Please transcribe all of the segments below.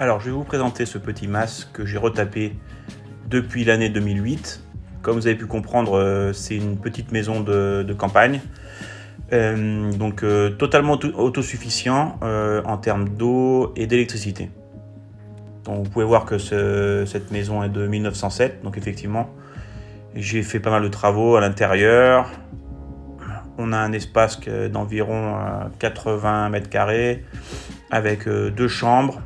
Alors, je vais vous présenter ce petit mas que j'ai retapé depuis l'année 2008. Comme vous avez pu comprendre, c'est une petite maison de campagne. Totalement autosuffisant en termes d'eau et d'électricité. Donc vous pouvez voir que cette maison est de 1907, donc effectivement j'ai fait pas mal de travaux à l'intérieur. On a un espace d'environ 80 mètres carrés avec 2 chambres,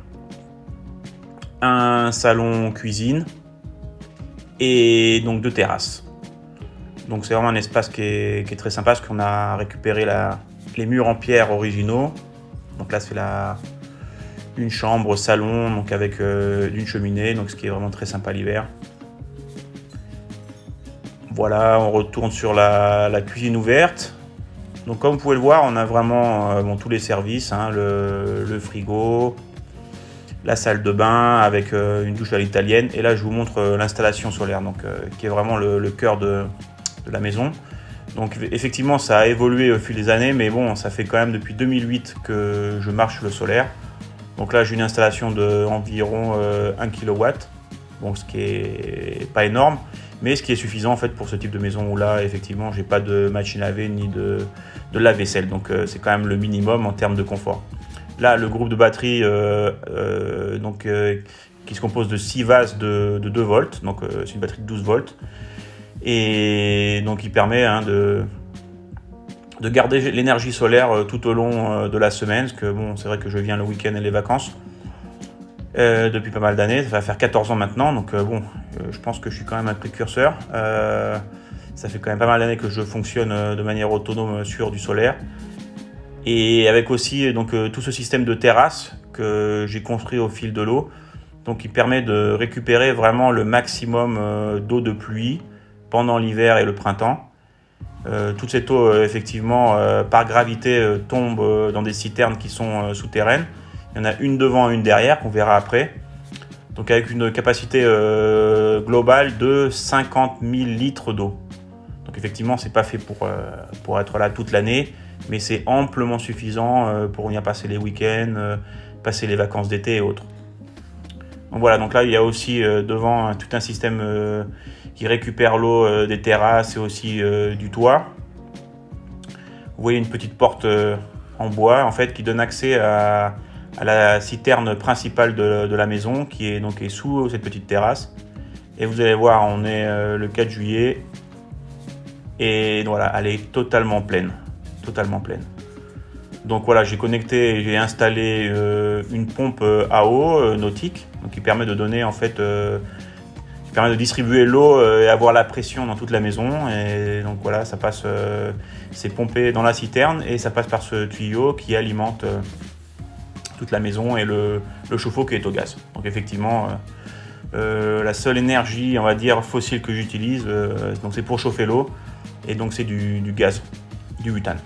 un salon cuisine et donc 2 terrasses. Donc c'est vraiment un espace qui est très sympa parce qu'on a récupéré les murs en pierre originaux. Donc là c'est une chambre salon donc avec une cheminée, donc ce qui est vraiment très sympa l'hiver. Voilà, on retourne sur la cuisine ouverte. Donc comme vous pouvez le voir, on a vraiment tous les services, hein, le frigo, la salle de bain avec une douche à l'italienne. Et là je vous montre l'installation solaire, donc qui est vraiment le cœur de la maison. Donc effectivement ça a évolué au fil des années, mais bon, ça fait quand même depuis 2008 que je marche sur le solaire. Donc là j'ai une installation d'environ 1 kW, bon, ce qui est pas énorme, mais ce qui est suffisant en fait pour ce type de maison où là effectivement j'ai pas de machine à laver ni de lave-vaisselle, donc c'est quand même le minimum en termes de confort. Là le groupe de batterie qui se compose de 6 vases de 2 volts, donc c'est une batterie de 12 volts, et donc il permet de garder l'énergie solaire tout au long de la semaine, parce que bon, c'est vrai que je viens le week-end et les vacances depuis pas mal d'années, ça va faire 14 ans maintenant, donc je pense que je suis quand même un précurseur. Ça fait quand même pas mal d'années que je fonctionne de manière autonome sur du solaire, et avec aussi tout ce système de terrasse que j'ai construit au fil de l'eau, donc il permet de récupérer vraiment le maximum d'eau de pluie pendant l'hiver et le printemps. Toute cette eau, effectivement, par gravité, tombe dans des citernes qui sont souterraines. Il y en a une devant et une derrière, qu'on verra après. Donc avec une capacité globale de 50 000 litres d'eau. Donc effectivement, c'est pas fait pour être là toute l'année, mais c'est amplement suffisant pour venir passer les week-ends, passer les vacances d'été et autres. Donc voilà, donc là il y a aussi devant tout un système qui récupère l'eau des terrasses et aussi du toit. Vous voyez une petite porte en bois en fait qui donne accès à la citerne principale de la maison qui est sous cette petite terrasse. Et vous allez voir, on est le 4 juillet et voilà, elle est totalement pleine, Donc voilà, j'ai installé une pompe à eau nautique, donc qui permet de donner en fait, qui permet de distribuer l'eau et avoir la pression dans toute la maison. Et donc voilà, ça passe, c'est pompé dans la citerne et ça passe par ce tuyau qui alimente toute la maison et le chauffe-eau qui est au gaz. Donc effectivement, la seule énergie, on va dire, fossile que j'utilise, donc c'est pour chauffer l'eau, et donc c'est du gaz, du butane.